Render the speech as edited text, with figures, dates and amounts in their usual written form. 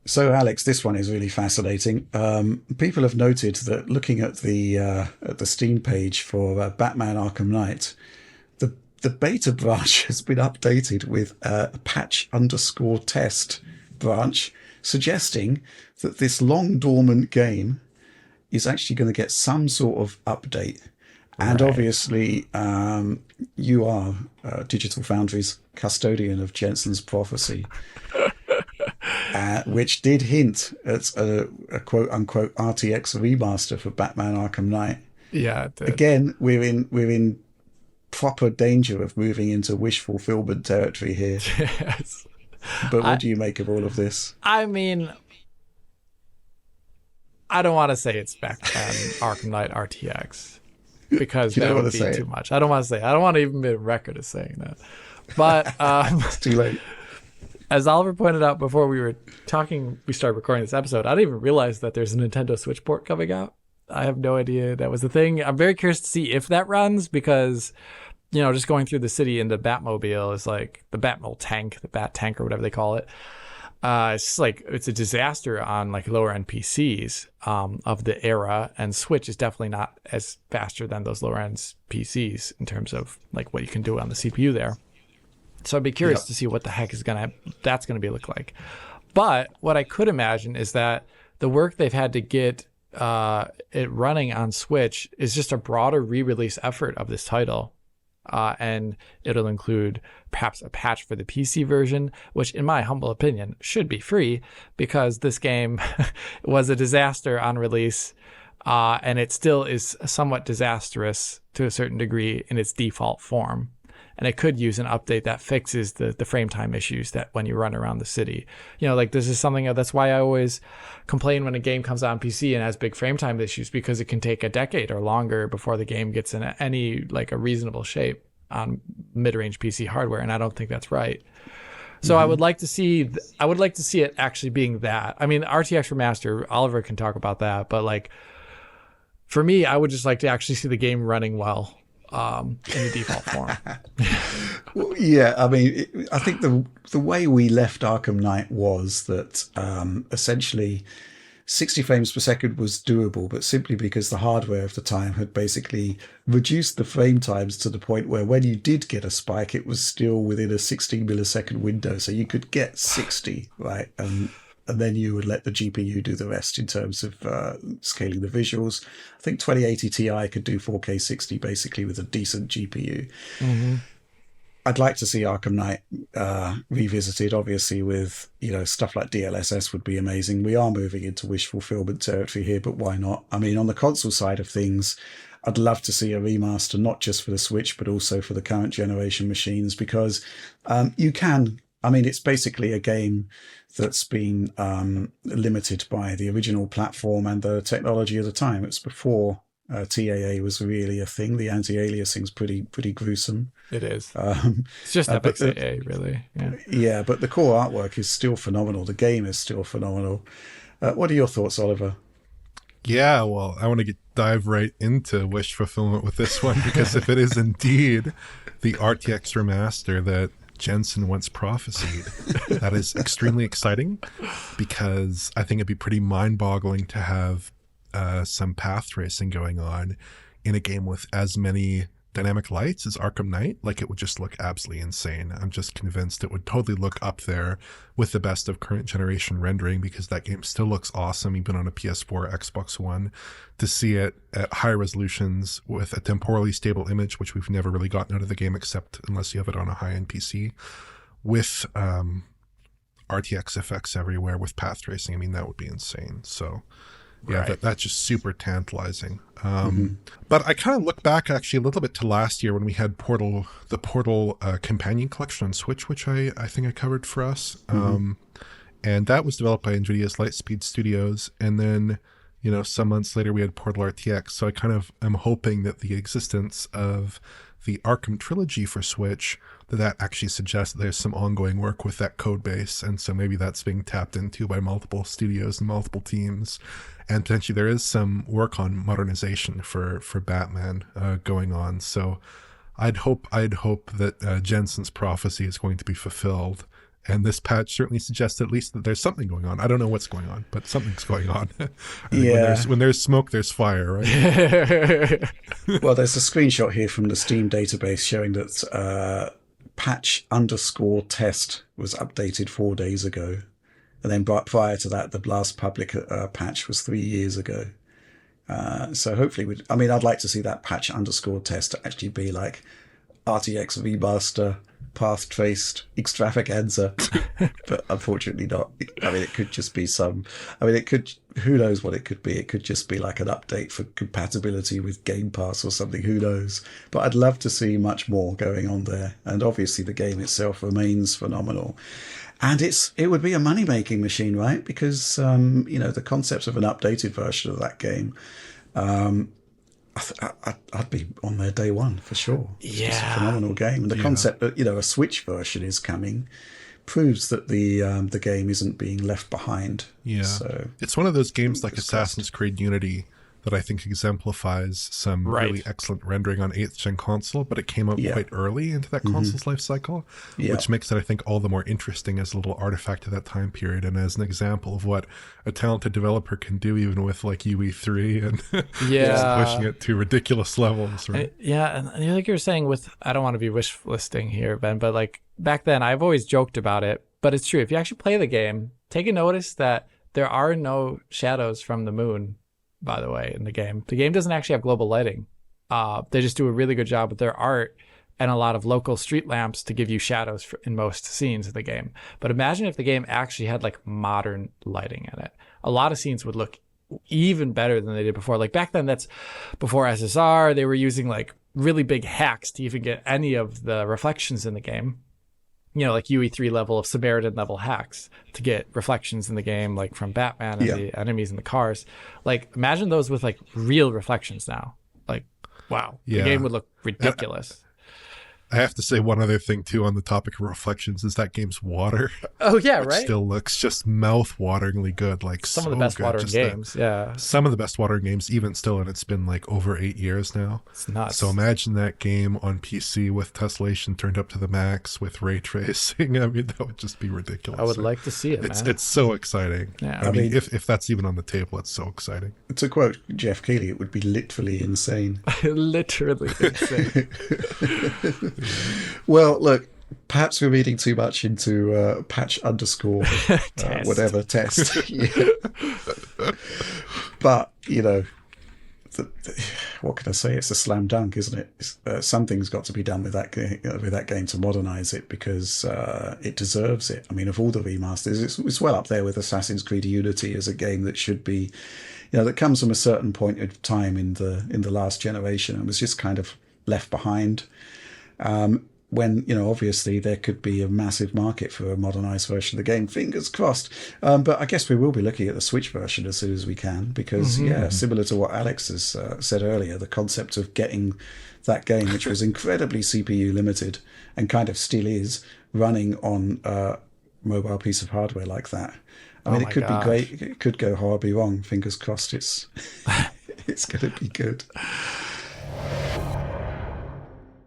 So, Alex, this one is really fascinating. People have noted that looking at the Steam page for Batman Arkham Knight, the beta branch has been updated with a patch underscore test branch, suggesting that this long dormant game is actually going to get some sort of update. And Right. obviously, you are Digital Foundry's custodian of Jensen's prophecy, which did hint at a quote unquote RTX remaster for Batman Arkham Knight. Yeah, it did. Again, we're in proper danger of moving into wish fulfillment territory here. Yes. But I what do you make of all of this? I mean, I don't want to say it's Batman Arkham Knight RTX because You that don't want would to be say too it. much. I don't want to say. I don't want to even be a record of saying that. But It's too late. as Oliver pointed out before we started recording this episode, I didn't even realize that there's a Nintendo Switch port coming out. I have no idea that was the thing. I'm very curious to see if that runs because, just going through the city in the Batmobile is like the Batmobile tank, the Bat tank or whatever they call it. It's just like it's a disaster on like lower end PCs of the era, and Switch is definitely not as faster than those lower end PCs in terms of like what you can do on the CPU there. So I'd be curious Yep. to see what the heck that's gonna be look like. But what I could imagine is that the work they've had to get it running on Switch is just a broader re-release effort of this title. And it'll include perhaps a patch for the PC version, which, in my humble opinion, should be free because this game was a disaster on release, and it still is somewhat disastrous to a certain degree in its default form. And it could use an update that fixes the frame time issues that when you run around the city. Like this is something that's why I always complain when a game comes out on PC and has big frame time issues because it can take a decade or longer before the game gets in any like a reasonable shape on mid-range PC hardware, and I don't think that's right. So I would like to see it actually being that. I mean, RTX Remaster, Oliver can talk about that, but like for me, I would just like to actually see the game running well in the default form. Well, yeah, I mean, I think the way we left Arkham Knight was that essentially 60 frames per second was doable, but simply because the hardware of the time had basically reduced the frame times to the point where when you did get a spike, it was still within a 16 millisecond window. So you could get 60, right? And then you would let the GPU do the rest in terms of scaling the visuals. I think 2080 Ti could do 4K 60 basically with a decent GPU. Mm-hmm. I'd like to see Arkham Knight revisited, obviously, with stuff like DLSS would be amazing. We are moving into wish fulfillment territory here, but why not? I mean, on the console side of things, I'd love to see a remaster, not just for the Switch, but also for the current generation machines, because you can. I mean, it's basically a game that's been limited by the original platform and the technology of the time. It's before TAA was really a thing. The anti-aliasing's pretty gruesome. It is. Um, It's just but FXAA, really. Yeah. yeah, but the core artwork is still phenomenal. The game is still phenomenal. What are your thoughts, Oliver? Yeah, well, I want to dive right into wish fulfillment with this one because if it is indeed the RTX remaster that Jensen once prophesied, that is extremely exciting because I think it'd be pretty mind-boggling to have some path tracing going on in a game with as many dynamic lights as Arkham Knight. Like, it would just look absolutely insane. I'm just convinced it would totally look up there with the best of current generation rendering because that game still looks awesome even on a PS4, Xbox One. To see it at high resolutions with a temporally stable image, which we've never really gotten out of the game except unless you have it on a high-end PC, with RTX effects everywhere with path tracing, I mean, that would be insane. So yeah, Right. that's just super tantalizing. Hmm. But I kind of look back actually a little bit to last year when we had the Portal companion collection on Switch, which I think I covered for us. And that was developed by NVIDIA's Lightspeed Studios. And then, some months later we had Portal RTX. So I kind of am hoping that the existence of the Arkham trilogy for Switch, that actually suggests that there's some ongoing work with that code base. And so maybe that's being tapped into by multiple studios and multiple teams. And potentially there is some work on modernization for Batman going on. So I'd hope that Jensen's prophecy is going to be fulfilled And this patch certainly suggests at least that there's something going on. I don't know what's going on, but something's going on. I think when there's smoke, there's fire, right? Well, there's a screenshot here from the Steam database showing that patch_test was updated 4 days ago. And then prior to that, the last public patch was 3 years ago. So hopefully, I'd like to see that patch_test actually be like RTX Remaster, path traced extravaganza, but unfortunately not. I mean, it could just be who knows what it could be. It could just be like an update for compatibility with Game Pass or something, who knows. But I'd love to see much more going on there. And obviously the game itself remains phenomenal. And it would be a money-making machine, right? Because, the concept of an updated version of that game, I'd be on there day one for sure. It's just a phenomenal game. And the concept that, a Switch version is coming proves that the game isn't being left behind. Yeah. So it's one of those games like Assassin's Creed Unity that I think exemplifies some really excellent rendering on 8th gen console, but it came out quite early into that console's life cycle, which makes it, I think, all the more interesting as a little artifact of that time period and as an example of what a talented developer can do even with like UE3 and just pushing it to ridiculous levels. Right? And like you were saying I don't want to be wish listing here, Ben, but like back then I've always joked about it, but it's true. If you actually play the game, take a notice that there are no shadows from the moon, by the way, in the game. The game doesn't actually have global lighting. They just do a really good job with their art and a lot of local street lamps to give you shadows in most scenes of the game. But imagine if the game actually had like modern lighting in it. A lot of scenes would look even better than they did before. Like back then, that's before SSR, they were using like really big hacks to even get any of the reflections in the game. Like UE3 level of Samaritan level hacks to get reflections in the game, like from Batman and the enemies in the cars. Like imagine those with like real reflections now. Like, wow, the game would look ridiculous. I have to say one other thing too on the topic of reflections is that game's water. Oh yeah, right. Still looks just mouth-wateringly good. Like some of the best watering games. Some of the best watering games, even still, and it's been like over 8 years now. It's nuts. So imagine that game on PC with tessellation turned up to the max with ray tracing. I mean, that would just be ridiculous. I would like to see it. It's so exciting. Yeah. I mean, if that's even on the table, it's so exciting. To quote Jeff Keighley, it would be literally insane. Literally insane. Well, look, perhaps we're reading too much into patch_whatever test. But, what can I say? It's a slam dunk, isn't it? Something's got to be done with that game to modernize it because it deserves it. I mean, of all the remasters, it's well up there with Assassin's Creed Unity as a game that should be, that comes from a certain point of time in the last generation and was just kind of left behind. When, obviously there could be a massive market for a modernized version of the game. Fingers crossed. But I guess we will be looking at the Switch version as soon as we can because, similar to what Alex has said earlier, the concept of getting that game, which was incredibly CPU limited and kind of still is, running on a mobile piece of hardware like that. I mean, it could be great. It could go horribly wrong. Fingers crossed it's going to be good.